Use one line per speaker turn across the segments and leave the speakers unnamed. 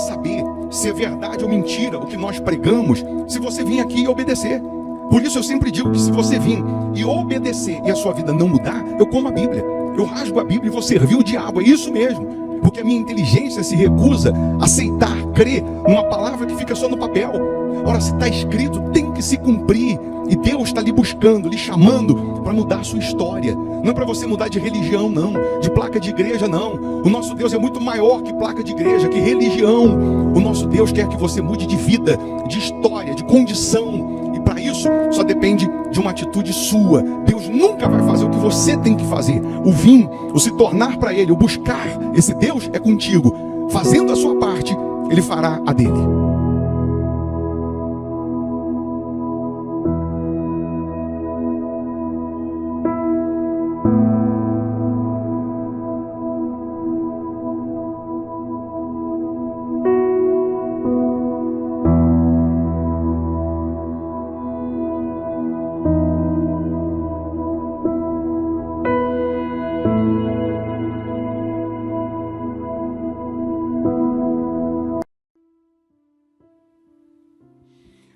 saber se é verdade ou mentira o que nós pregamos se você vir aqui e obedecer. Por isso eu sempre digo que se você vir e obedecer e a sua vida não mudar, eu como a Bíblia, eu rasgo a Bíblia e vou servir o diabo, é isso mesmo. Porque a minha inteligência se recusa a aceitar, crer numa palavra que fica só no papel. Ora, se está escrito, tem que se cumprir. E Deus está lhe buscando, lhe chamando para mudar a sua história. Não é para você mudar de religião, não. De placa de igreja, não. O nosso Deus é muito maior que placa de igreja, que religião. O nosso Deus quer que você mude de vida, de história, de condição. E para isso, só depende de uma atitude sua. Deus nunca vai fazer o que você tem que fazer. O vir, o se tornar para Ele, o buscar esse Deus é contigo. Fazendo a sua parte, Ele fará a dele.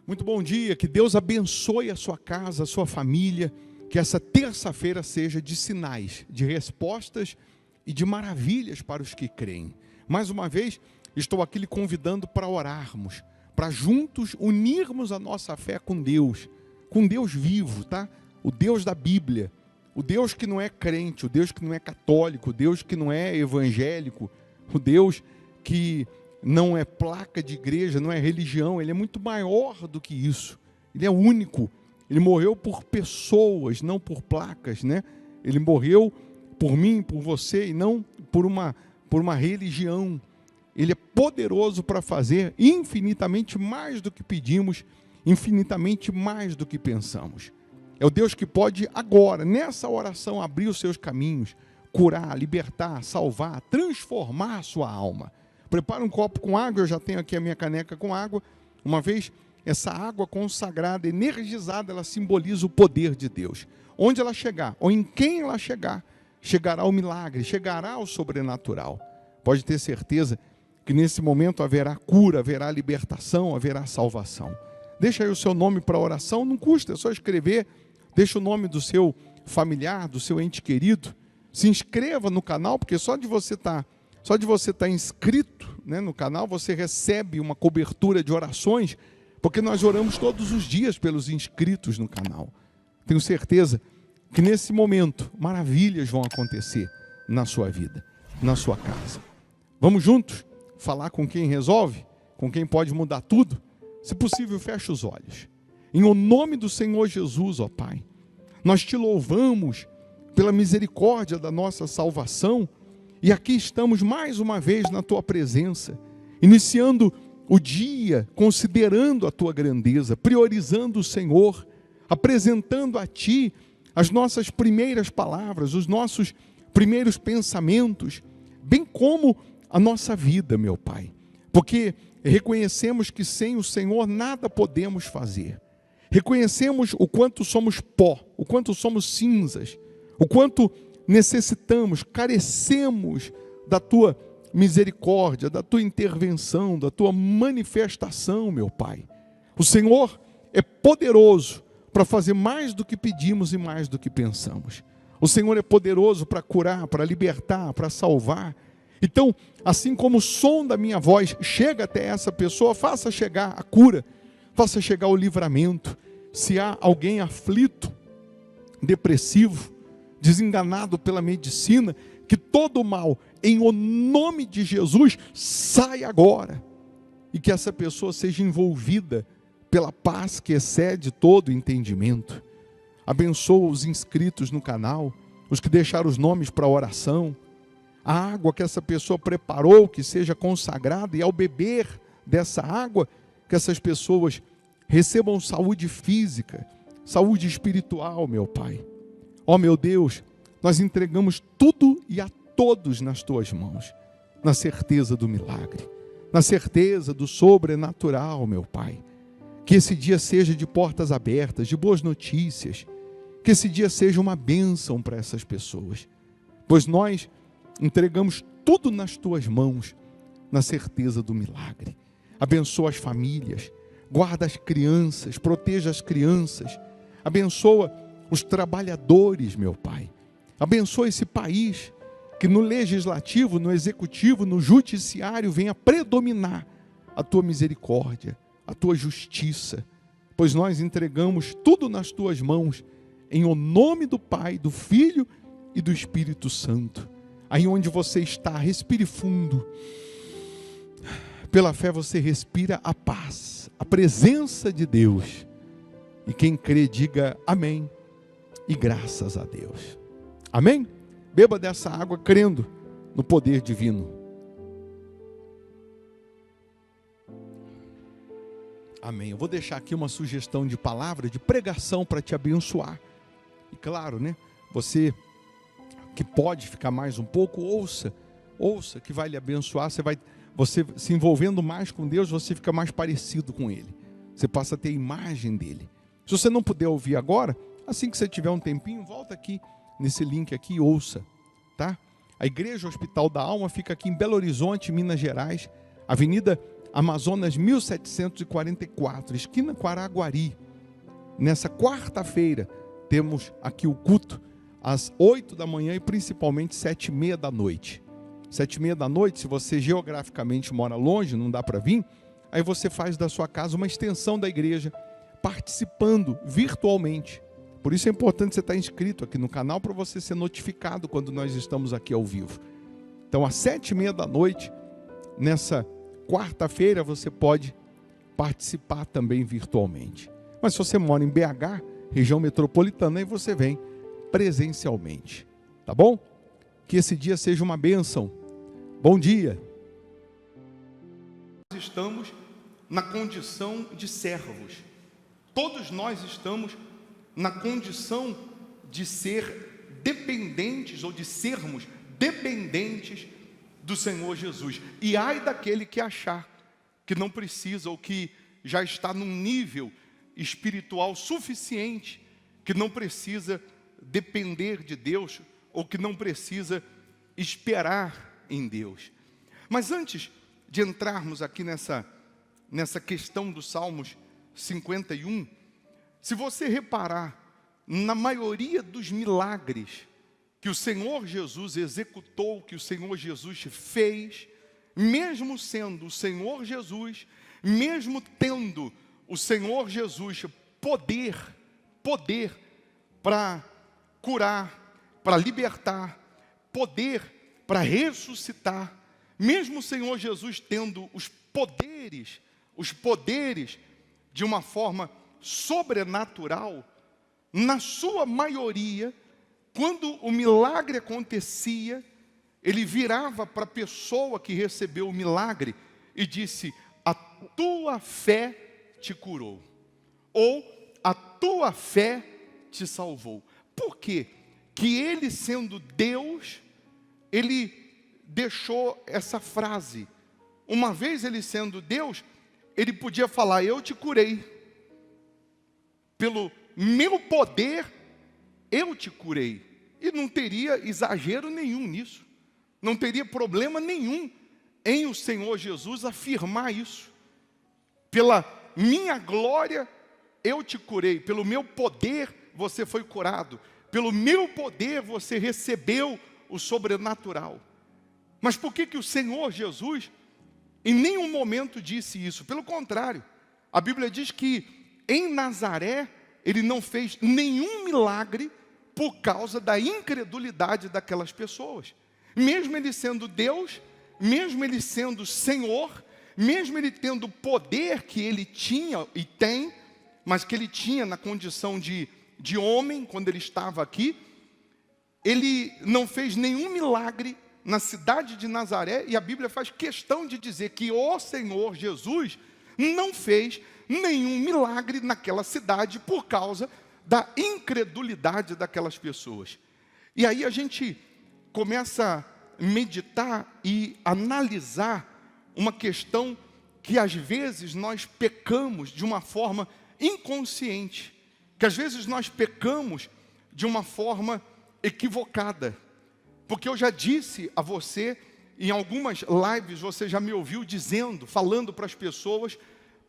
Muito bom dia, que Deus abençoe a sua casa, a sua família, que essa terça-feira seja de sinais, de respostas e de maravilhas para os que creem. Mais uma vez, estou aqui lhe convidando para orarmos, para juntos unirmos a nossa fé com Deus vivo, tá? O Deus da Bíblia, o Deus que não é crente, o Deus que não é católico, o Deus que não é evangélico, o Deus que não é placa de igreja, não é religião, Ele é muito maior do que isso. Ele é único. Ele morreu por pessoas, não por placas, né? Ele morreu por mim, por você, e não por uma religião. Ele é poderoso para fazer infinitamente mais do que pedimos, infinitamente mais do que pensamos. É o Deus que pode agora, nessa oração, abrir os seus caminhos, curar, libertar, salvar, transformar a sua alma. Prepara um copo com água, eu já tenho aqui a minha caneca com água. Uma vez, essa água consagrada, energizada, ela simboliza o poder de Deus. Onde ela chegar, ou em quem ela chegar, chegará o milagre, chegará o sobrenatural. Pode ter certeza que nesse momento haverá cura, haverá libertação, haverá salvação. Deixa aí o seu nome para a oração, não custa, é só escrever. Deixa o nome do seu familiar, do seu ente querido. Se inscreva no canal, porque só de você estar inscrito, né, no canal, você recebe uma cobertura de orações, porque nós oramos todos os dias pelos inscritos no canal. Tenho certeza que nesse momento maravilhas vão acontecer na sua vida, na sua casa. Vamos juntos falar com quem resolve, com quem pode mudar tudo? Se possível, feche os olhos. Em o nome do Senhor Jesus, ó Pai, nós te louvamos pela misericórdia da nossa salvação. E aqui estamos mais uma vez na Tua presença, iniciando o dia, considerando a Tua grandeza, priorizando o Senhor, apresentando a Ti as nossas primeiras palavras, os nossos primeiros pensamentos, bem como a nossa vida, meu Pai. Porque reconhecemos que sem o Senhor nada podemos fazer. Reconhecemos o quanto somos pó, o quanto somos cinzas, o quanto necessitamos, carecemos da Tua misericórdia, da Tua intervenção, da Tua manifestação, meu Pai. O Senhor é poderoso para fazer mais do que pedimos e mais do que pensamos. O Senhor é poderoso para curar, para libertar, para salvar. Então, assim como o som da minha voz chega até essa pessoa, faça chegar a cura, faça chegar o livramento. Se há alguém aflito, depressivo, desenganado pela medicina, que todo o mal, em o nome de Jesus, saia agora. E que essa pessoa seja envolvida pela paz que excede todo entendimento. Abençoa os inscritos no canal, os que deixaram os nomes para a oração. A água que essa pessoa preparou, que seja consagrada, e ao beber dessa água, que essas pessoas recebam saúde física, saúde espiritual, meu Pai. Ó meu Deus, nós entregamos tudo e a todos nas Tuas mãos, na certeza do milagre, na certeza do sobrenatural, meu Pai. Que esse dia seja de portas abertas, de boas notícias, que esse dia seja uma bênção para essas pessoas, pois nós entregamos tudo nas Tuas mãos, na certeza do milagre. Abençoa as famílias, guarda as crianças, proteja as crianças, abençoa os trabalhadores, meu Pai. Abençoa esse país, que no legislativo, no executivo, no judiciário venha predominar a tua misericórdia, a tua justiça, pois nós entregamos tudo nas tuas mãos, em o nome do Pai, do Filho e do Espírito Santo. Aí onde você está, respire fundo. Pela fé você respira a paz, a presença de Deus. E quem crê, diga amém e graças a Deus. Amém? Beba dessa água crendo no poder divino. Amém. Eu vou deixar aqui uma sugestão de palavra, de pregação para te abençoar. E claro, né? Você que pode ficar mais um pouco, ouça que vai lhe abençoar. Você se envolvendo mais com Deus, você fica mais parecido com Ele. Você passa a ter a imagem dele. Se você não puder ouvir agora, assim que você tiver um tempinho, volta aqui nesse link aqui e ouça, tá? A Igreja Hospital da Alma fica aqui em Belo Horizonte, Minas Gerais, Avenida Amazonas 1744, esquina com Araguari. Nessa quarta-feira temos aqui o culto às 8 da manhã e principalmente 7h30 da noite. 7h30 da noite, se você geograficamente mora longe, não dá para vir, aí você faz da sua casa uma extensão da igreja, participando virtualmente. Por isso é importante você estar inscrito aqui no canal para você ser notificado quando nós estamos aqui ao vivo. Então, às 7h30 da noite, nessa quarta-feira, você pode participar também virtualmente. Mas se você mora em BH, região metropolitana, aí você vem presencialmente. Tá bom? Que esse dia seja uma bênção. Bom dia. Nós estamos na condição de servos. Todos nós estamos na condição de ser dependentes ou de sermos dependentes do Senhor Jesus. E ai daquele que achar que não precisa ou que já está num nível espiritual suficiente, que não precisa depender de Deus ou que não precisa esperar em Deus. Mas antes de entrarmos aqui nessa questão dos Salmos 51, se você reparar, na maioria dos milagres que o Senhor Jesus executou, que o Senhor Jesus fez, mesmo sendo o Senhor Jesus, mesmo tendo o Senhor Jesus poder para curar, para libertar, poder para ressuscitar, mesmo o Senhor Jesus tendo os poderes de uma forma sobrenatural, na sua maioria, quando o milagre acontecia, ele virava para a pessoa que recebeu o milagre e disse: a tua fé te curou, ou a tua fé te salvou. Por quê? Que ele, sendo Deus, ele deixou essa frase. Uma vez ele sendo Deus, ele podia falar: eu te curei. Pelo meu poder, eu te curei. E não teria exagero nenhum nisso. Não teria problema nenhum em o Senhor Jesus afirmar isso. Pela minha glória, eu te curei. Pelo meu poder, você foi curado. Pelo meu poder, você recebeu o sobrenatural. Mas por que o Senhor Jesus em nenhum momento disse isso? Pelo contrário, a Bíblia diz que em Nazaré, ele não fez nenhum milagre por causa da incredulidade daquelas pessoas. Mesmo ele sendo Deus, mesmo ele sendo Senhor, mesmo ele tendo o poder que ele tinha e tem, mas que ele tinha na condição de homem, quando ele estava aqui, ele não fez nenhum milagre na cidade de Nazaré, e a Bíblia faz questão de dizer que o Senhor Jesus não fez nenhum milagre naquela cidade por causa da incredulidade daquelas pessoas. E aí a gente começa a meditar e analisar uma questão que às vezes nós pecamos de uma forma inconsciente, que às vezes nós pecamos de uma forma equivocada. Porque eu já disse a você em algumas lives você já me ouviu dizendo, falando para as pessoas,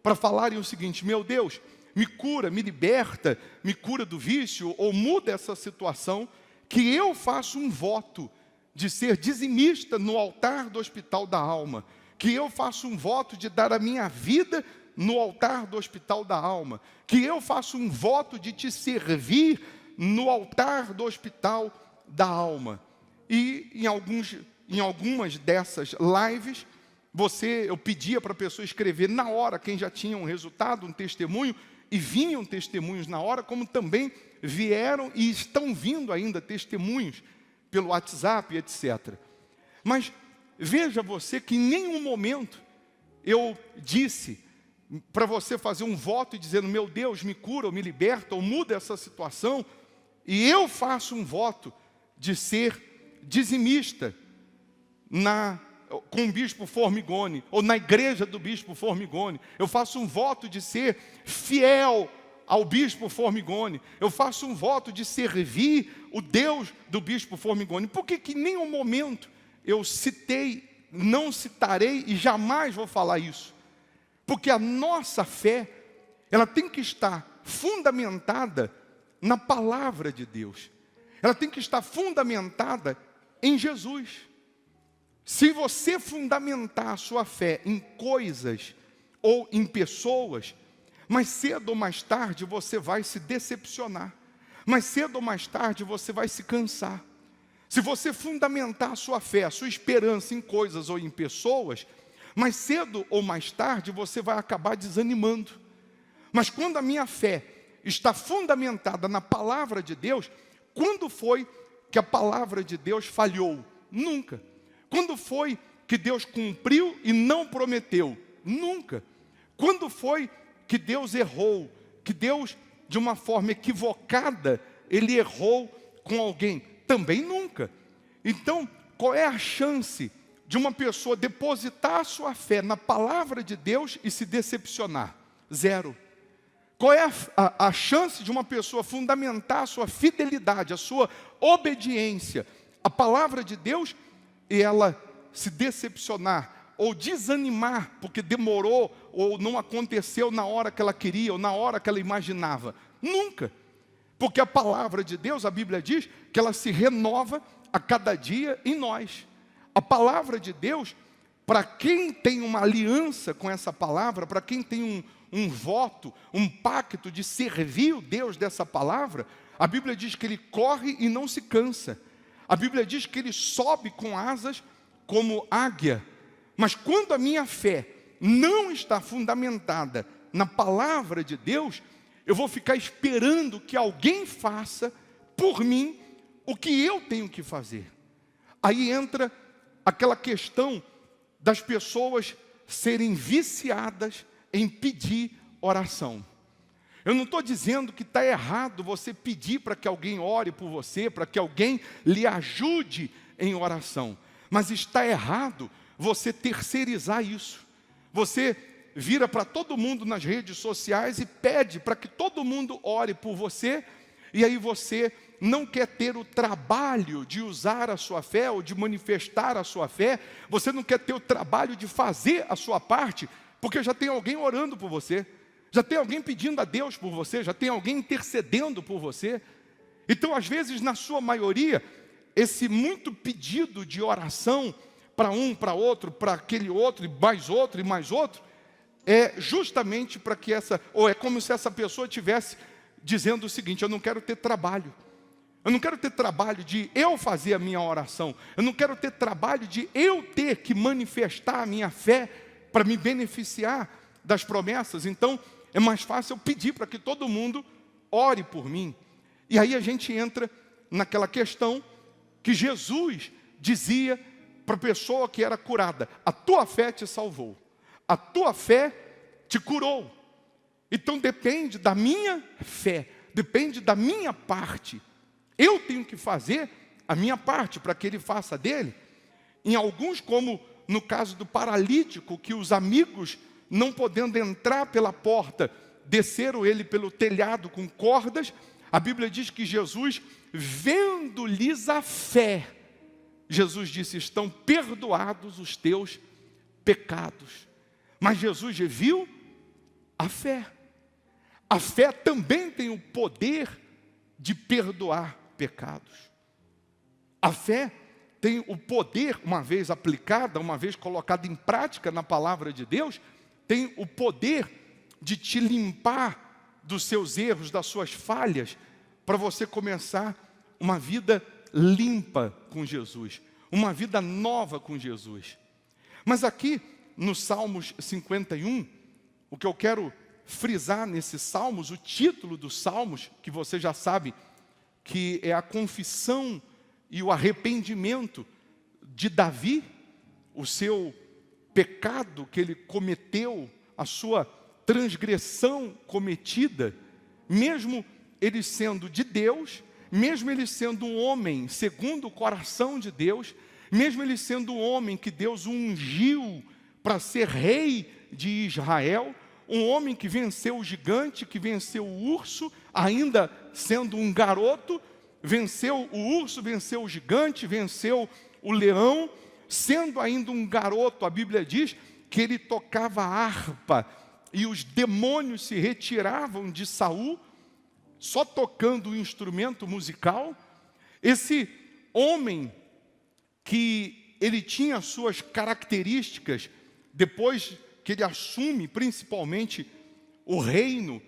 para falarem o seguinte: meu Deus, me cura, me liberta, me cura do vício, ou muda essa situação, que eu faço um voto de ser dizimista no altar do Hospital da Alma, que eu faço um voto de dar a minha vida no altar do Hospital da Alma, que eu faço um voto de te servir no altar do Hospital da Alma. E em algumas dessas lives, eu pedia para a pessoa escrever na hora quem já tinha um resultado, um testemunho, e vinham testemunhos na hora, como também vieram e estão vindo ainda testemunhos pelo WhatsApp, etc. Mas veja você que em nenhum momento eu disse para você fazer um voto e dizendo: meu Deus, me cura, ou me liberta, ou muda essa situação, e eu faço um voto de ser dizimista com o bispo Formigoni, ou na igreja do bispo Formigoni. Eu faço um voto de ser fiel ao bispo Formigoni. Eu faço um voto de servir o Deus do bispo Formigoni. Por que em nenhum momento eu citei, não citarei e jamais vou falar isso? Porque a nossa fé, ela tem que estar fundamentada na palavra de Deus. Ela tem que estar fundamentada em Jesus. Se você fundamentar a sua fé em coisas ou em pessoas, mais cedo ou mais tarde você vai se decepcionar. Mais cedo ou mais tarde você vai se cansar. Se você fundamentar a sua fé, a sua esperança em coisas ou em pessoas, mais cedo ou mais tarde você vai acabar desanimando. Mas quando a minha fé está fundamentada na palavra de Deus, quando foi que a palavra de Deus falhou? Nunca. Quando foi que Deus cumpriu e não prometeu? Nunca. Quando foi que Deus errou? Que Deus, de uma forma equivocada, Ele errou com alguém? Também nunca. Então, qual é a chance de uma pessoa depositar a sua fé na palavra de Deus e se decepcionar? Zero. Qual é a chance de uma pessoa fundamentar a sua fidelidade, a sua obediência à palavra de Deus e ela se decepcionar ou desanimar porque demorou ou não aconteceu na hora que ela queria ou na hora que ela imaginava? Nunca. Porque a palavra de Deus, a Bíblia diz que ela se renova a cada dia em nós. A palavra de Deus, para quem tem uma aliança com essa palavra, para quem tem um voto, um pacto de servir o Deus dessa palavra, a Bíblia diz que ele corre e não se cansa. A Bíblia diz que ele sobe com asas como águia. Mas quando a minha fé não está fundamentada na palavra de Deus, eu vou ficar esperando que alguém faça por mim o que eu tenho que fazer. Aí entra aquela questão das pessoas serem viciadas em pedir oração. Eu não estou dizendo que está errado você pedir para que alguém ore por você, para que alguém lhe ajude em oração. Mas está errado você terceirizar isso. Você vira para todo mundo nas redes sociais e pede para que todo mundo ore por você, e aí você não quer ter o trabalho de usar a sua fé ou de manifestar a sua fé, você não quer ter o trabalho de fazer a sua parte, porque já tem alguém orando por você. Já tem alguém pedindo a Deus por você, já tem alguém intercedendo por você. Então, às vezes, na sua maioria, esse muito pedido de oração para um, para outro, para aquele outro, e mais outro, é justamente para que ou é como se essa pessoa estivesse dizendo o seguinte: eu não quero ter trabalho. Eu não quero ter trabalho de eu fazer a minha oração. Eu não quero ter trabalho de eu ter que manifestar a minha fé para me beneficiar das promessas. Então, é mais fácil eu pedir para que todo mundo ore por mim. E aí a gente entra naquela questão que Jesus dizia para a pessoa que era curada: a tua fé te salvou, a tua fé te curou. Então depende da minha fé, depende da minha parte. Eu tenho que fazer a minha parte para que ele faça a dele. Em alguns, como no caso do paralítico, que os amigos, não podendo entrar pela porta, desceram ele pelo telhado com cordas. A Bíblia diz que Jesus, vendo-lhes a fé, Jesus disse: estão perdoados os teus pecados. Mas Jesus viu a fé. A fé também tem o poder de perdoar pecados. A fé tem o poder, uma vez aplicada, uma vez colocada em prática na palavra de Deus, tem o poder de te limpar dos seus erros, das suas falhas, para você começar uma vida limpa com Jesus, uma vida nova com Jesus. Mas aqui, no Salmos 51, o que eu quero frisar nesses Salmos, o título dos Salmos, que você já sabe, que é a confissão e o arrependimento de Davi, o seu pecado que ele cometeu, a sua transgressão cometida, mesmo ele sendo de Deus, mesmo ele sendo um homem segundo o coração de Deus, mesmo ele sendo um homem que Deus ungiu para ser rei de Israel, um homem que venceu o gigante, que venceu o urso, ainda sendo um garoto, venceu o urso, venceu o gigante, venceu o leão, sendo ainda um garoto. A Bíblia diz que ele tocava harpa e os demônios se retiravam de Saul, só tocando o instrumento musical. Esse homem que ele tinha suas características, depois que ele assume principalmente o reino,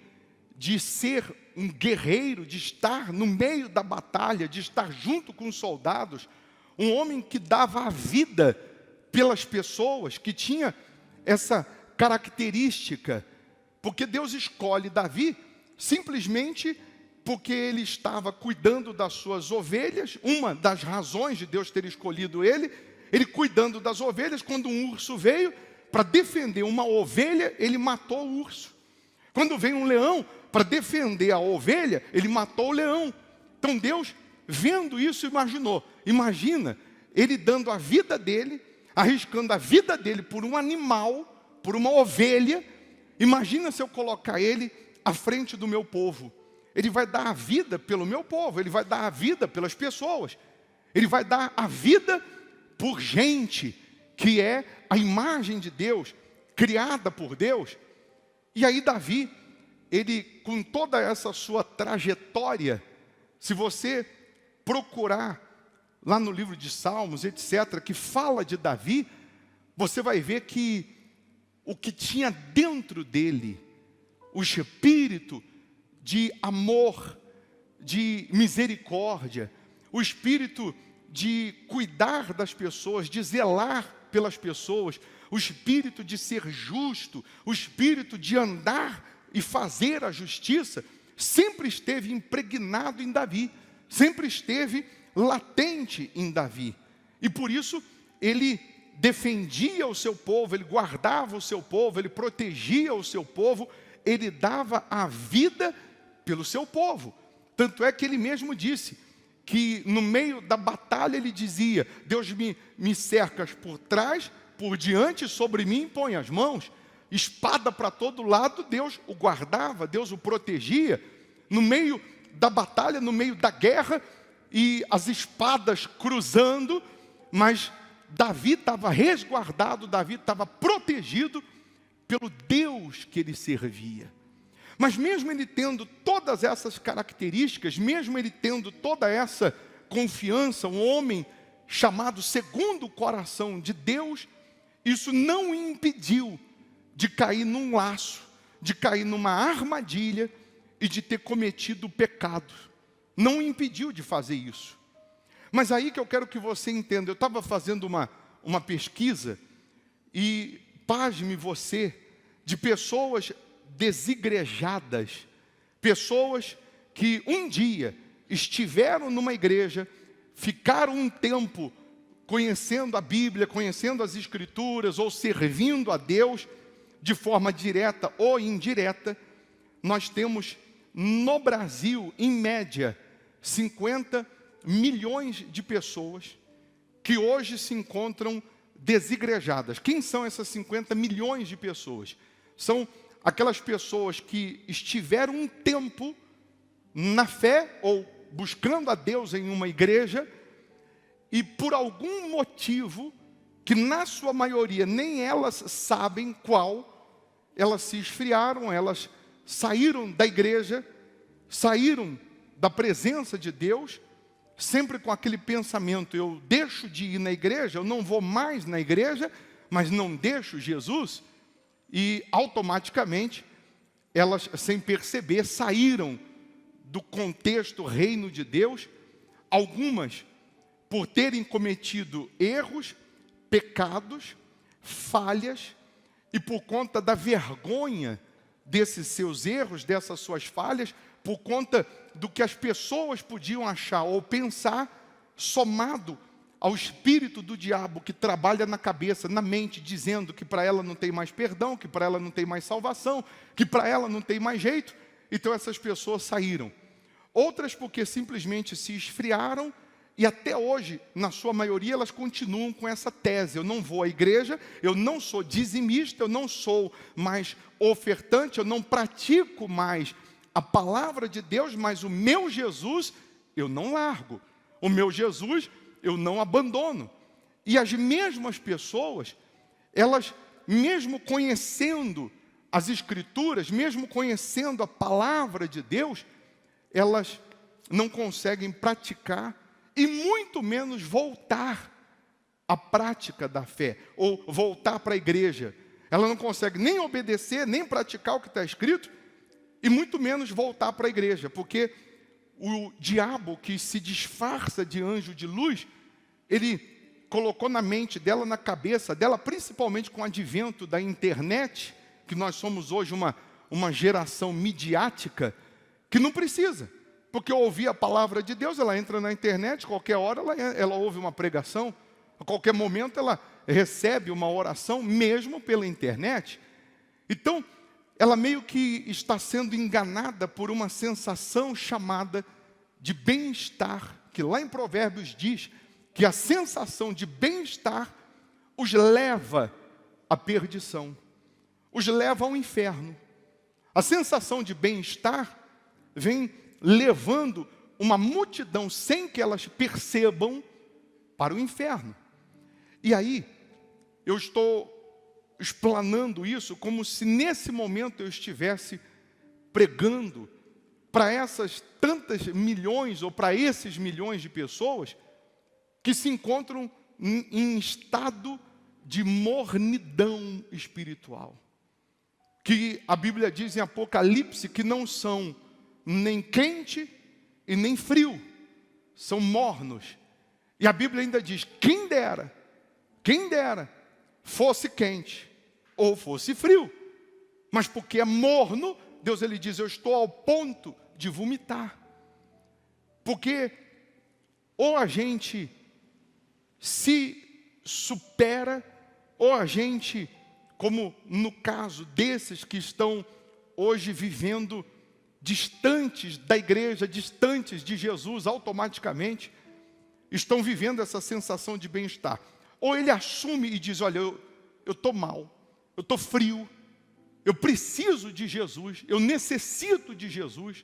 de ser um guerreiro, de estar no meio da batalha, de estar junto com os soldados, um homem que dava a vida pelas pessoas, que tinha essa característica, porque Deus escolhe Davi simplesmente porque ele estava cuidando das suas ovelhas. Uma das razões de Deus ter escolhido ele cuidando das ovelhas. Quando um urso veio para defender uma ovelha, ele matou o urso. Quando veio um leão para defender a ovelha, ele matou o leão. Então Deus, vendo isso, imagina ele dando a vida dele, arriscando a vida dele por um animal, por uma ovelha. Imagina se eu colocar ele à frente do meu povo. Ele vai dar a vida pelo meu povo, ele vai dar a vida pelas pessoas, ele vai dar a vida por gente que é a imagem de Deus, criada por Deus. E aí Davi, ele, com toda essa sua trajetória, se você procurar lá no livro de Salmos, etc., que fala de Davi, você vai ver que o que tinha dentro dele, o espírito de amor, de misericórdia, o espírito de cuidar das pessoas, de zelar pelas pessoas, o espírito de ser justo, o espírito de andar e fazer a justiça, sempre esteve impregnado em Davi, sempre esteve latente em Davi. E por isso ele defendia o seu povo, ele guardava o seu povo, ele protegia o seu povo, ele dava a vida pelo seu povo. Tanto é que ele mesmo disse que no meio da batalha ele dizia: Deus me cercas por trás, por diante, sobre mim põe as mãos. Espada para todo lado, Deus o guardava, Deus o protegia. No meio da batalha, no meio da guerra, e as espadas cruzando, mas Davi estava resguardado, Davi estava protegido pelo Deus que ele servia. Mas mesmo ele tendo todas essas características, mesmo ele tendo toda essa confiança, um homem chamado segundo o coração de Deus, isso não o impediu de cair num laço, de cair numa armadilha e de ter cometido o pecado. Não o impediu de fazer isso. Mas aí que eu quero que você entenda, eu estava fazendo uma pesquisa e, pasme você, de pessoas desigrejadas, pessoas que um dia estiveram numa igreja, ficaram um tempo conhecendo a Bíblia, conhecendo as Escrituras, ou servindo a Deus de forma direta ou indireta. Nós temos no Brasil, em média, 50 milhões de pessoas que hoje se encontram desigrejadas. Quem são essas 50 milhões de pessoas? São aquelas pessoas que estiveram um tempo na fé ou buscando a Deus em uma igreja e por algum motivo, que na sua maioria nem elas sabem qual, elas se esfriaram, elas saíram da igreja, saíram da presença de Deus, sempre com aquele pensamento: eu deixo de ir na igreja, eu não vou mais na igreja, mas não deixo Jesus, e automaticamente elas, sem perceber, saíram do contexto reino de Deus, algumas por terem cometido erros, pecados, falhas, e por conta da vergonha desses seus erros, dessas suas falhas, por conta do que as pessoas podiam achar ou pensar, somado ao espírito do diabo que trabalha na cabeça, na mente, dizendo que para ela não tem mais perdão, que para ela não tem mais salvação, que para ela não tem mais jeito. Então essas pessoas saíram. Outras porque simplesmente se esfriaram, e até hoje, na sua maioria, elas continuam com essa tese: eu não vou à igreja, eu não sou dizimista, eu não sou mais ofertante, eu não pratico mais a palavra de Deus, mas o meu Jesus eu não largo, o meu Jesus eu não abandono. E as mesmas pessoas, elas, mesmo conhecendo as Escrituras, mesmo conhecendo a palavra de Deus, elas não conseguem praticar e muito menos voltar à prática da fé, ou voltar para a igreja. Ela não consegue nem obedecer, nem praticar o que está escrito, e muito menos voltar para a igreja, porque o diabo, que se disfarça de anjo de luz, ele colocou na mente dela, na cabeça dela, principalmente com o advento da internet, que nós somos hoje uma geração midiática, que não precisa. Porque ao ouvir a palavra de Deus, ela entra na internet, qualquer hora ela ouve uma pregação, a qualquer momento ela recebe uma oração, mesmo pela internet. Então, ela meio que está sendo enganada por uma sensação chamada de bem-estar, que lá em Provérbios diz que a sensação de bem-estar os leva à perdição, os leva ao inferno. A sensação de bem-estar vem levando uma multidão, sem que elas percebam, para o inferno. E aí, eu estou explanando isso como se nesse momento eu estivesse pregando para essas tantas milhões, ou para esses milhões de pessoas que se encontram em estado de mornidão espiritual, que a Bíblia diz em Apocalipse que não são nem quente e nem frio, são mornos. E a Bíblia ainda diz: quem dera fosse quente ou fosse frio, mas porque é morno, Deus ele diz: eu estou ao ponto de vomitar. Porque ou a gente se supera, ou a gente, como no caso desses que estão hoje vivendo distantes da igreja, distantes de Jesus, automaticamente estão vivendo essa sensação de bem-estar. Ou ele assume e diz: olha, eu estou mal, eu estou frio, eu preciso de Jesus, eu necessito de Jesus,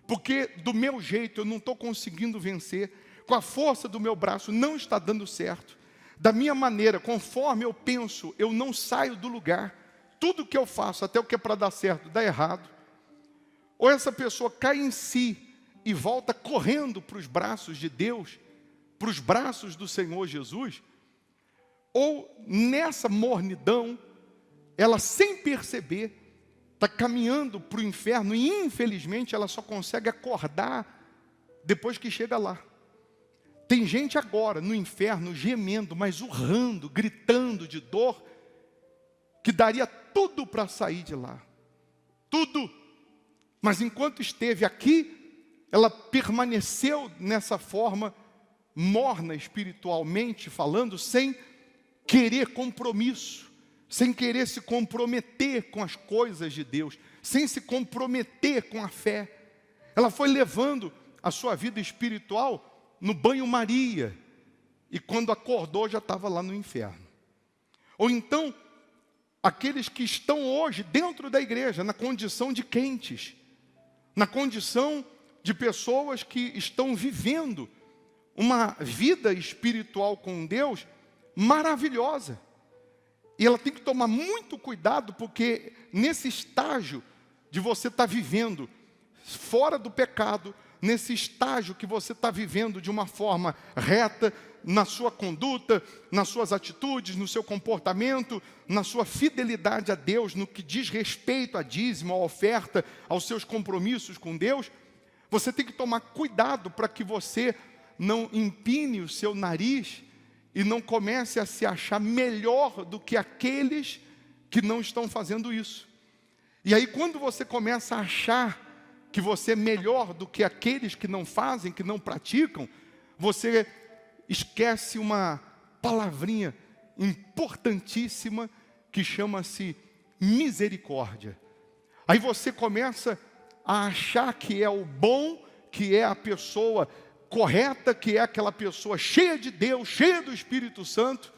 porque do meu jeito eu não estou conseguindo vencer, com a força do meu braço não está dando certo, da minha maneira, conforme eu penso, eu não saio do lugar, tudo que eu faço, até o que é para dar certo, dá errado. Ou essa pessoa cai em si e volta correndo para os braços de Deus, para os braços do Senhor Jesus, ou nessa mornidão, ela sem perceber, está caminhando para o inferno e infelizmente ela só consegue acordar depois que chega lá. Tem gente agora no inferno gemendo, mas urrando, gritando de dor, que daria tudo para sair de lá, tudo. Mas enquanto esteve aqui, ela permaneceu nessa forma morna espiritualmente falando, sem querer compromisso, sem querer se comprometer com as coisas de Deus, sem se comprometer com a fé. Ela foi levando a sua vida espiritual no banho-maria, e quando acordou já estava lá no inferno. Ou então, aqueles que estão hoje dentro da igreja, na condição de quentes, na condição de pessoas que estão vivendo uma vida espiritual com Deus maravilhosa. E ela tem que tomar muito cuidado, porque nesse estágio de você estar vivendo fora do pecado, nesse estágio que você está vivendo de uma forma reta, na sua conduta, nas suas atitudes, no seu comportamento, na sua fidelidade a Deus, no que diz respeito a dízimo, a oferta, aos seus compromissos com Deus, você tem que tomar cuidado para que você não empine o seu nariz e não comece a se achar melhor do que aqueles que não estão fazendo isso. E aí, quando você começa a achar que você é melhor do que aqueles que não fazem, que não praticam, você esquece uma palavrinha importantíssima que chama-se misericórdia. Aí você começa a achar que é o bom, que é a pessoa correta, que é aquela pessoa cheia de Deus, cheia do Espírito Santo,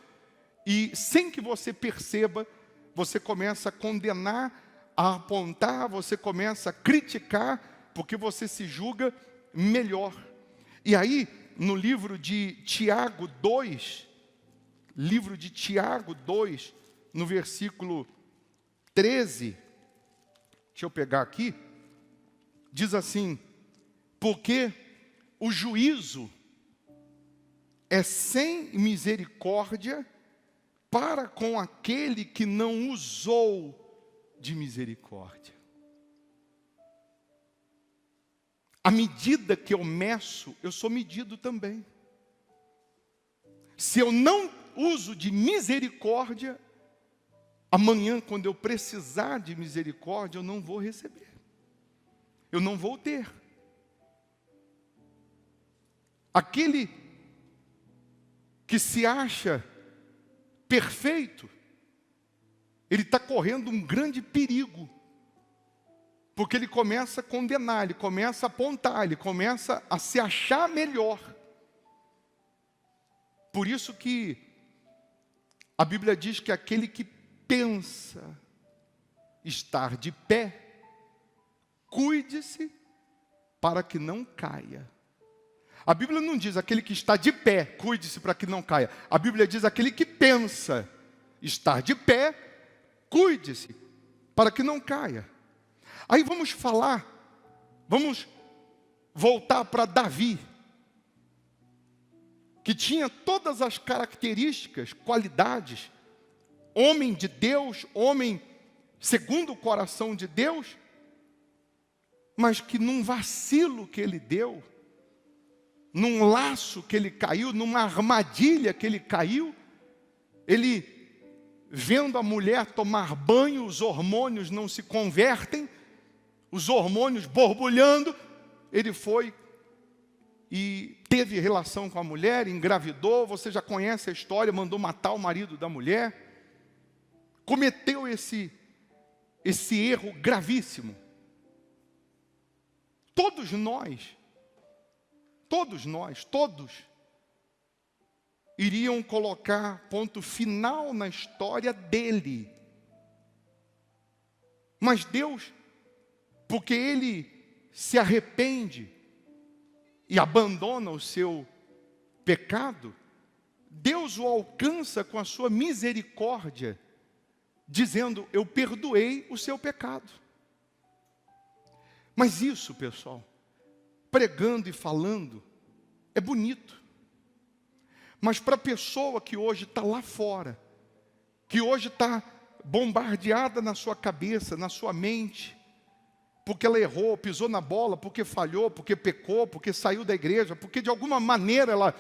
e sem que você perceba, você começa a condenar, a apontar, você começa a criticar, porque você se julga melhor. E aí, no livro de Tiago 2, no versículo 13, deixa eu pegar aqui, diz assim: porque o juízo é sem misericórdia para com aquele que não usou de misericórdia. À medida que eu meço, eu sou medido também. Se eu não uso de misericórdia, amanhã, quando eu precisar de misericórdia, eu não vou receber. Eu não vou ter. Aquele que se acha perfeito, ele está correndo um grande perigo. Porque ele começa a condenar, ele começa a apontar, ele começa a se achar melhor. Por isso que a Bíblia diz que aquele que pensa estar de pé, cuide-se para que não caia. A Bíblia não diz aquele que está de pé, cuide-se para que não caia. A Bíblia diz aquele que pensa estar de pé, cuide-se para que não caia. Aí vamos voltar para Davi, que tinha todas as características, qualidades, homem de Deus, homem segundo o coração de Deus, mas que num vacilo que ele deu, num laço que ele caiu, numa armadilha que ele caiu, ele, vendo a mulher tomar banho, os hormônios não se convertem, os hormônios borbulhando, ele foi e teve relação com a mulher, engravidou, você já conhece a história, mandou matar o marido da mulher, cometeu esse erro gravíssimo. Todos iriam colocar ponto final na história dele. Mas Deus, porque ele se arrepende e abandona o seu pecado, Deus o alcança com a sua misericórdia, dizendo: eu perdoei o seu pecado. Mas isso, pessoal, pregando e falando, é bonito. Mas para a pessoa que hoje está lá fora, que hoje está bombardeada na sua cabeça, na sua mente, porque ela errou, pisou na bola, porque falhou, porque pecou, porque saiu da igreja, porque de alguma maneira ela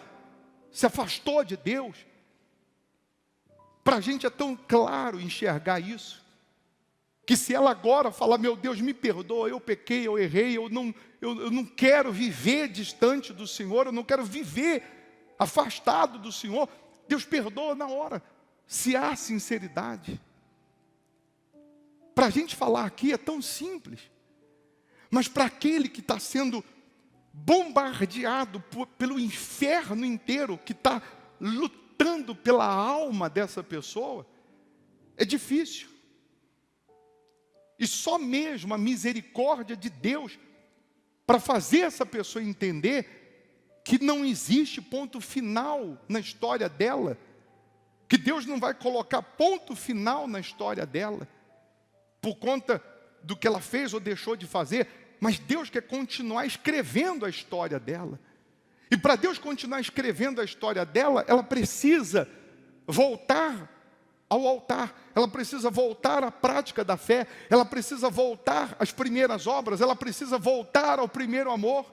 se afastou de Deus. Para a gente é tão claro enxergar isso, que se ela agora falar: meu Deus, me perdoa, eu pequei, eu errei, eu não quero viver distante do Senhor, eu não quero viver afastado do Senhor, Deus perdoa na hora, se há sinceridade. Para a gente falar aqui é tão simples, mas para aquele que está sendo bombardeado pelo inferno inteiro, que está lutando pela alma dessa pessoa, é difícil. E só mesmo a misericórdia de Deus para fazer essa pessoa entender que não existe ponto final na história dela, que Deus não vai colocar ponto final na história dela, por conta do que ela fez ou deixou de fazer, mas Deus quer continuar escrevendo a história dela. E para Deus continuar escrevendo a história dela, ela precisa voltar ao altar, ela precisa voltar à prática da fé, ela precisa voltar às primeiras obras, ela precisa voltar ao primeiro amor,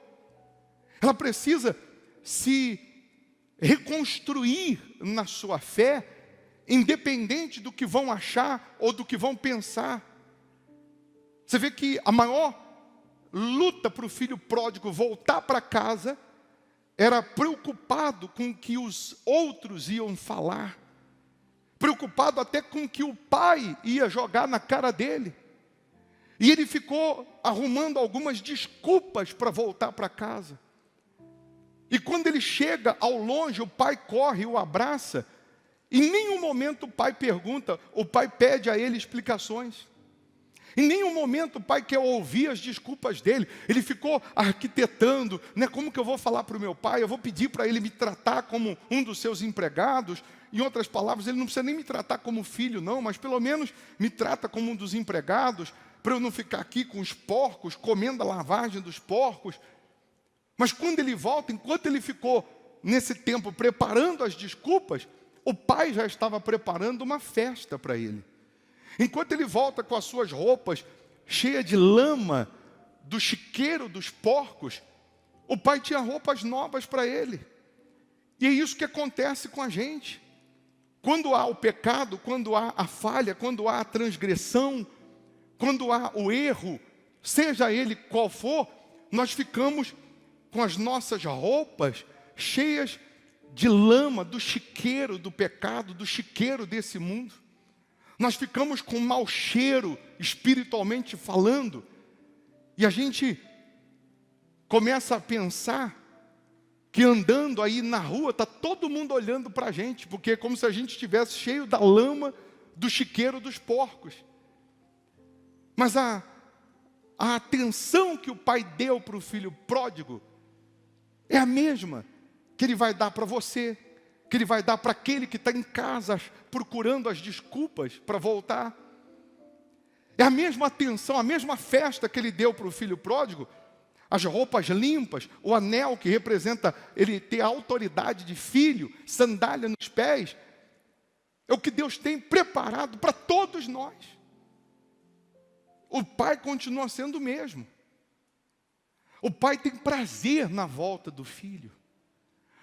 ela precisa se reconstruir na sua fé, independente do que vão achar ou do que vão pensar. Você vê que a maior luta para o filho pródigo voltar para casa era preocupado com o que os outros iam falar, preocupado até com o que o pai ia jogar na cara dele. E ele ficou arrumando algumas desculpas para voltar para casa. E quando ele chega ao longe, o pai corre e o abraça. Em nenhum momento o pai pergunta, o pai pede a ele explicações. Em nenhum momento o pai quer ouvir as desculpas dele. Ele ficou arquitetando, né? Como que eu vou falar para o meu pai? Eu vou pedir para ele me tratar como um dos seus empregados. Em outras palavras, ele não precisa nem me tratar como filho, não, mas pelo menos me trata como um dos empregados, para eu não ficar aqui com os porcos, comendo a lavagem dos porcos. Mas quando ele volta, enquanto ele ficou nesse tempo preparando as desculpas, o pai já estava preparando uma festa para ele. Enquanto ele volta com as suas roupas cheias de lama do chiqueiro dos porcos, o pai tinha roupas novas para ele. E é isso que acontece com a gente. Quando há o pecado, quando há a falha, quando há a transgressão, quando há o erro, seja ele qual for, nós ficamos com as nossas roupas cheias de lama, do chiqueiro do pecado, do chiqueiro desse mundo. Nós ficamos com mau cheiro, espiritualmente falando, e a gente começa a pensar que andando aí na rua, está todo mundo olhando para a gente, porque é como se a gente estivesse cheio da lama do chiqueiro dos porcos. Mas a atenção que o pai deu para o filho pródigo é a mesma que ele vai dar para você, que ele vai dar para aquele que está em casa procurando as desculpas para voltar. É a mesma atenção, a mesma festa que ele deu para o filho pródigo, as roupas limpas, o anel que representa ele ter a autoridade de filho, sandália nos pés, é o que Deus tem preparado para todos nós. O pai continua sendo o mesmo. O pai tem prazer na volta do filho.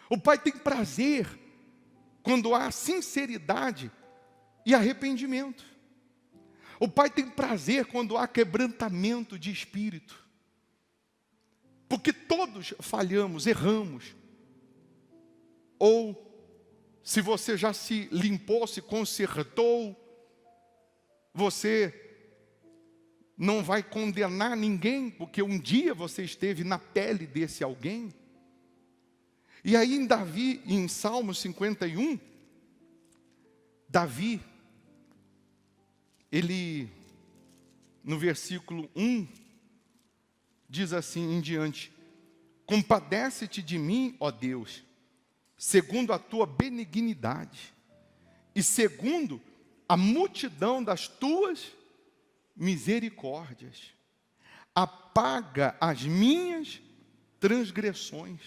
O pai tem prazer quando há sinceridade e arrependimento. O pai tem prazer quando há quebrantamento de espírito. Porque todos falhamos, erramos. Ou, se você já se limpou, se consertou, você não vai condenar ninguém, porque um dia você esteve na pele desse alguém. E aí em Davi, em Salmo 51, Davi, ele, no versículo 1, diz assim em diante: compadece-te de mim, ó Deus, segundo a tua benignidade, e segundo a multidão das tuas misericórdias. Apaga as minhas transgressões,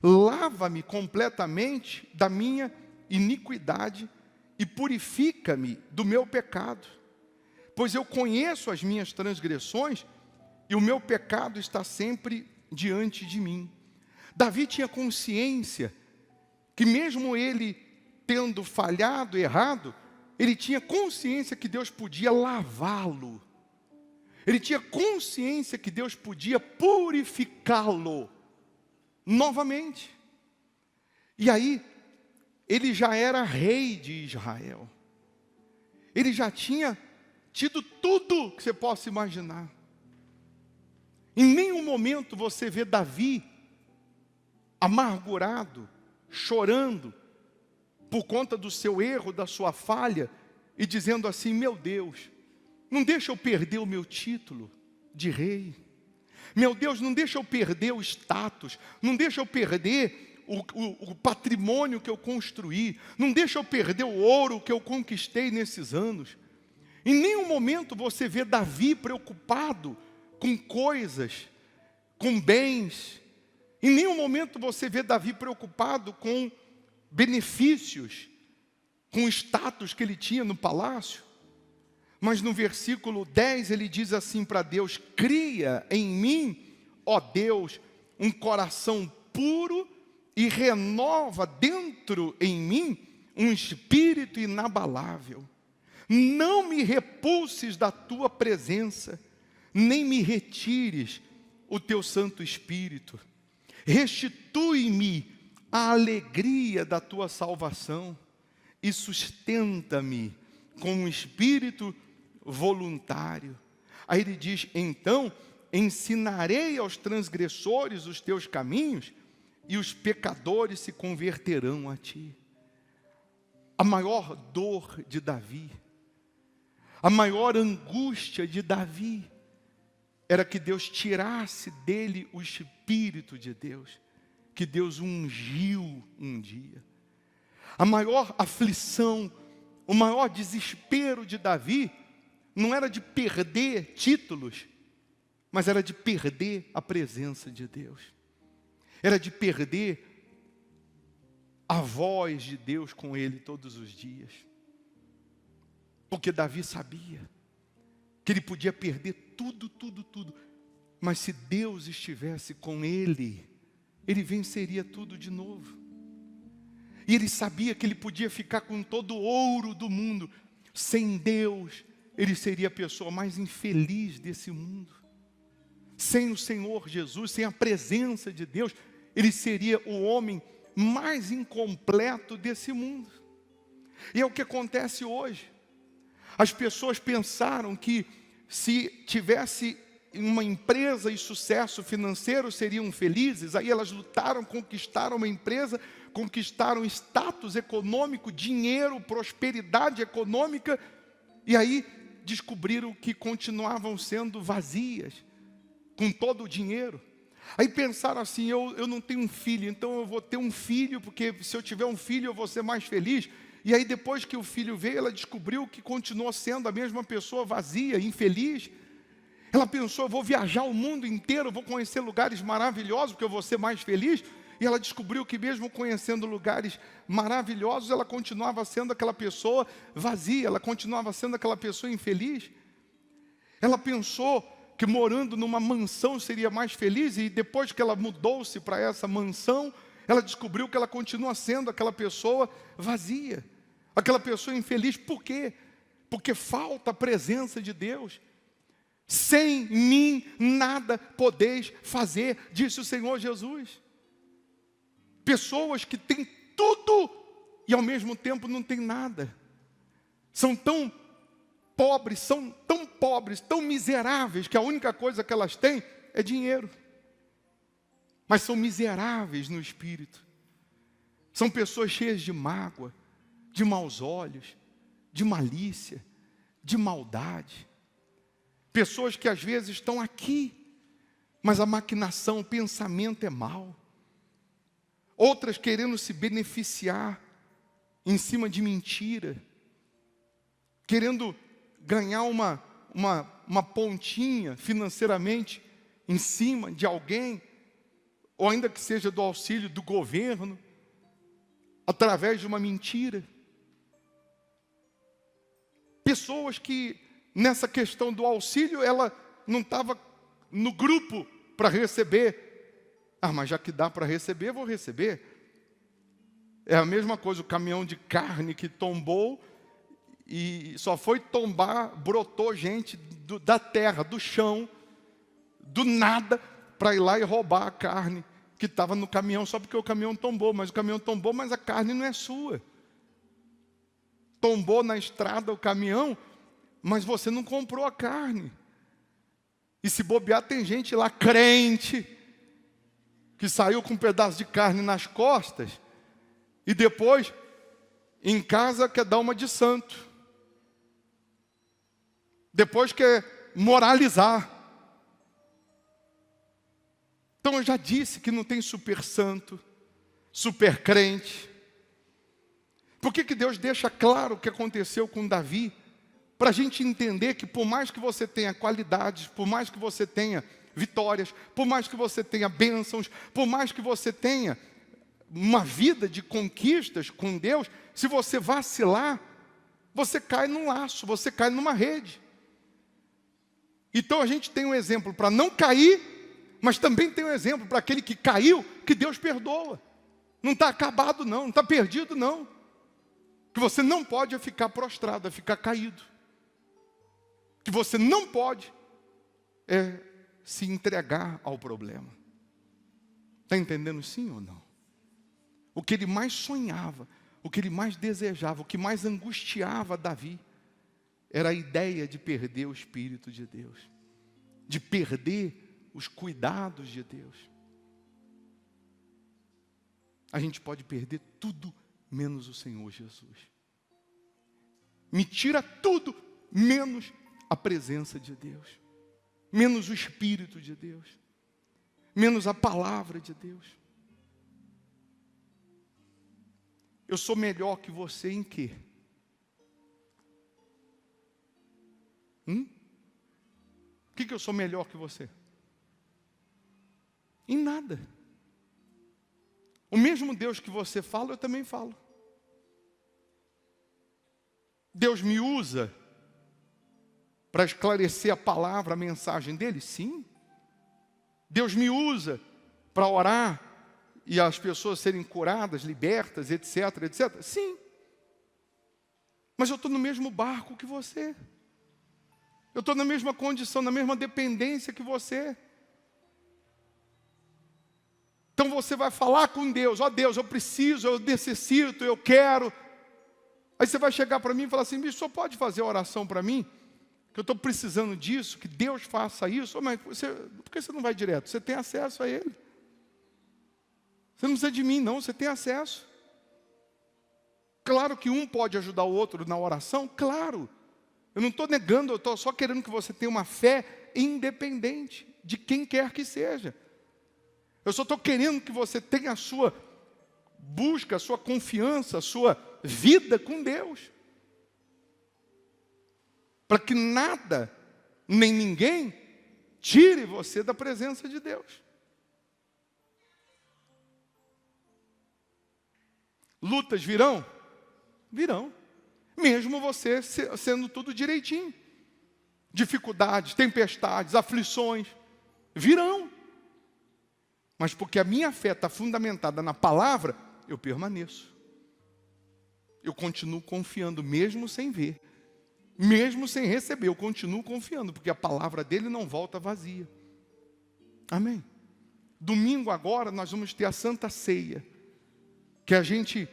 lava-me completamente da minha iniquidade e purifica-me do meu pecado, pois eu conheço as minhas transgressões e o meu pecado está sempre diante de mim. Davi tinha consciência que mesmo ele tendo falhado, errado, ele tinha consciência que Deus podia lavá-lo. Ele tinha consciência que Deus podia purificá-lo novamente. E aí, ele já era rei de Israel. Ele já tinha tido tudo que você possa imaginar. Em nenhum momento você vê Davi amargurado, chorando, por conta do seu erro, da sua falha, e dizendo assim: meu Deus, não deixa eu perder o meu título de rei. Meu Deus, não deixa eu perder o status, não deixa eu perder o patrimônio que eu construí, não deixa eu perder o ouro que eu conquistei nesses anos. Em nenhum momento você vê Davi preocupado com coisas, com bens. Em nenhum momento você vê Davi preocupado com benefícios, com o status que ele tinha no palácio. Mas no versículo 10 ele diz assim para Deus: cria em mim, ó Deus, um coração puro e renova dentro em mim um espírito inabalável. Não me repulses da tua presença, nem me retires o teu Santo Espírito. Restitui-me a alegria da tua salvação e sustenta-me com um espírito voluntário. Aí ele diz: então ensinarei aos transgressores os teus caminhos e os pecadores se converterão a ti. A maior dor de Davi, a maior angústia de Davi, era que Deus tirasse dele o Espírito de Deus, que Deus ungiu um dia. A maior aflição, o maior desespero de Davi, não era de perder títulos, mas era de perder a presença de Deus. Era de perder a voz de Deus com ele todos os dias. Porque Davi sabia que ele podia perder tudo, mas se Deus estivesse com ele, ele venceria tudo de novo. E ele sabia que ele podia ficar com todo o ouro do mundo. Sem Deus, ele seria a pessoa mais infeliz desse mundo. Sem o Senhor Jesus, sem a presença de Deus, ele seria o homem mais incompleto desse mundo. E é o que acontece hoje. As pessoas pensaram que se tivesse uma empresa e sucesso financeiro seriam felizes. Aí elas lutaram, conquistaram uma empresa, conquistaram status econômico, dinheiro, prosperidade econômica, e aí descobriram que continuavam sendo vazias, com todo o dinheiro. Aí pensaram assim: eu não tenho um filho, então eu vou ter um filho, porque se eu tiver um filho eu vou ser mais feliz. E aí depois que o filho veio, ela descobriu que continuou sendo a mesma pessoa vazia, infeliz. Ela pensou: eu vou viajar o mundo inteiro, vou conhecer lugares maravilhosos, porque eu vou ser mais feliz. E ela descobriu que mesmo conhecendo lugares maravilhosos, ela continuava sendo aquela pessoa vazia, ela continuava sendo aquela pessoa infeliz. Ela pensou que morando numa mansão seria mais feliz, e depois que ela mudou-se para essa mansão, ela descobriu que ela continua sendo aquela pessoa vazia, aquela pessoa infeliz. Por quê? Porque falta a presença de Deus. Sem mim nada podeis fazer, disse o Senhor Jesus. Pessoas que têm tudo e ao mesmo tempo não têm nada. São tão pobres, tão miseráveis, que a única coisa que elas têm é dinheiro. Mas são miseráveis no espírito. São pessoas cheias de mágoa, de maus olhos, de malícia, de maldade. Pessoas que às vezes estão aqui, mas a maquinação, o pensamento é mau. Outras querendo se beneficiar em cima de mentira, querendo ganhar uma pontinha financeiramente em cima de alguém, ou ainda que seja do auxílio do governo, através de uma mentira. Pessoas que nessa questão do auxílio, ela não estava no grupo para receber. Mas já que dá para receber, vou receber. É a mesma coisa, o caminhão de carne que tombou, e só foi tombar, brotou gente da terra, do chão, do nada, para ir lá e roubar a carne que estava no caminhão, só porque o caminhão tombou. Mas o caminhão tombou, mas a carne não é sua. Tombou na estrada o caminhão, mas você não comprou a carne. E se bobear, tem gente lá, crente, que saiu com um pedaço de carne nas costas, e depois, em casa, quer dar uma de santo. Depois quer moralizar. Então eu já disse que não tem super santo, super crente. Por que Deus deixa claro o que aconteceu com Davi? Para a gente entender que por mais que você tenha qualidades, por mais que você tenha vitórias, por mais que você tenha bênçãos, por mais que você tenha uma vida de conquistas com Deus, se você vacilar, você cai num laço, você cai numa rede. Então a gente tem um exemplo para não cair, mas também tem um exemplo para aquele que caiu, que Deus perdoa. Não está acabado não está perdido não. Que você não pode ficar prostrado, ficar caído. Que você não pode se entregar ao problema. Está entendendo sim ou não? O que ele mais sonhava, o que ele mais desejava, o que mais angustiava Davi, era a ideia de perder o Espírito de Deus, de perder os cuidados de Deus. A gente pode perder tudo menos o Senhor Jesus. Me tira tudo menos a presença de Deus, menos o Espírito de Deus, menos a palavra de Deus. Eu sou melhor que você em quê? O que eu sou melhor que você? Em nada. O mesmo Deus que você fala, eu também falo. Deus me usa para esclarecer a palavra, a mensagem dele? Sim. Deus me usa para orar e as pessoas serem curadas, libertas, etc, etc. Sim. Mas eu estou no mesmo barco que você. Eu estou na mesma condição, na mesma dependência que você. Então você vai falar com Deus, ó Deus, eu preciso, eu necessito, eu quero. Aí você vai chegar para mim e falar assim, bicho, só pode fazer oração para mim? Que eu estou precisando disso, que Deus faça isso. Mas por que você não vai direto? Você tem acesso a Ele. Você não precisa de mim, não, você tem acesso. Claro que um pode ajudar o outro na oração, claro. Eu não estou negando, eu estou só querendo que você tenha uma fé independente de quem quer que seja. Eu só estou querendo que você tenha a sua busca, a sua confiança, a sua vida com Deus. Para que nada, nem ninguém, tire você da presença de Deus. Lutas virão? Virão. Mesmo você sendo tudo direitinho. Dificuldades, tempestades, aflições, virão. Mas porque a minha fé está fundamentada na palavra, eu permaneço. Eu continuo confiando, mesmo sem ver. Mesmo sem receber, eu continuo confiando, porque a palavra dele não volta vazia. Amém? Domingo agora nós vamos ter a Santa Ceia. Que a gente,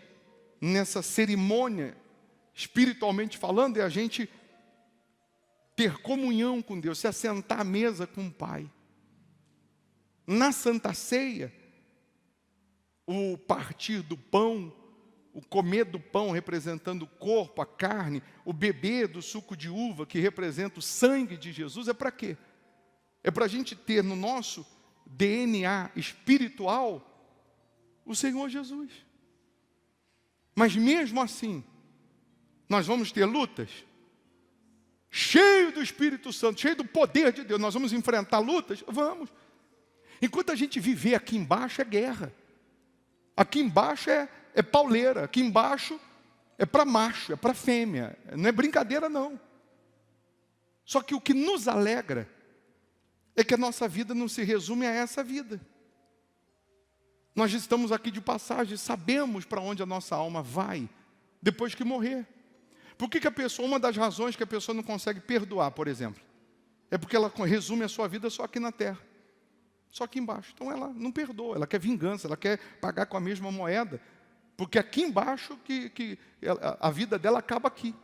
nessa cerimônia, espiritualmente falando, é a gente ter comunhão com Deus, se assentar à mesa com o Pai. Na Santa Ceia, o partir do pão, o comer do pão representando o corpo, a carne, o beber do suco de uva que representa o sangue de Jesus, é para quê? É para a gente ter no nosso DNA espiritual o Senhor Jesus. Mas mesmo assim, nós vamos ter lutas, cheio do Espírito Santo, cheio do poder de Deus, nós vamos enfrentar lutas? Vamos. Enquanto a gente viver aqui embaixo é guerra. Aqui embaixo é pauleira, aqui embaixo é para macho, é para fêmea, não é brincadeira não. Só que o que nos alegra é que a nossa vida não se resume a essa vida. Nós estamos aqui de passagem, sabemos para onde a nossa alma vai depois que morrer. Por que a pessoa, uma das razões que a pessoa não consegue perdoar, por exemplo, é porque ela resume a sua vida só aqui na terra. Só aqui embaixo. Então ela não perdoa, ela quer vingança, ela quer pagar com a mesma moeda. Porque aqui embaixo que a vida dela acaba aqui.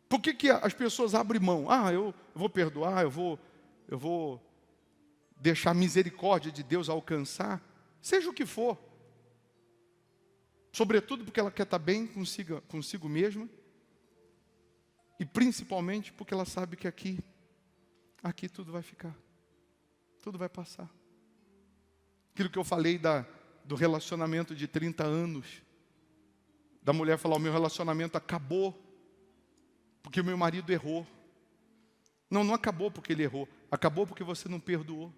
Por que as pessoas abrem mão? Eu vou perdoar, eu vou deixar a misericórdia de Deus alcançar. Seja o que for. Sobretudo porque ela quer estar bem consigo mesma. E principalmente porque ela sabe que aqui tudo vai ficar. Tudo vai passar. Aquilo que eu falei do relacionamento de 30 anos. Da mulher falar, o meu relacionamento acabou porque o meu marido errou. Não, não acabou porque ele errou. Acabou porque você não perdoou.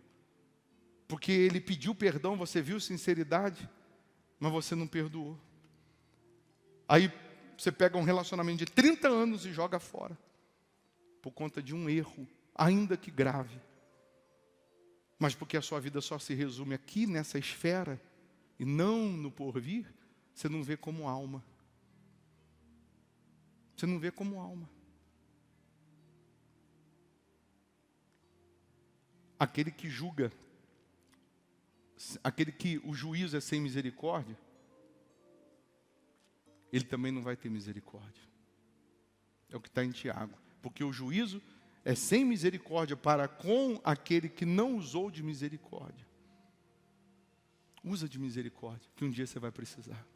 Porque ele pediu perdão, você viu sinceridade, mas você não perdoou. Aí você pega um relacionamento de 30 anos e joga fora. Por conta de um erro, ainda que grave. Mas porque a sua vida só se resume aqui nessa esfera e não no porvir, você não vê como alma. Você não vê como alma. Aquele que julga, aquele que o juízo é sem misericórdia, ele também não vai ter misericórdia. É o que está em Tiago. Porque o juízo é sem misericórdia para com aquele que não usou de misericórdia. Usa de misericórdia, que um dia você vai precisar.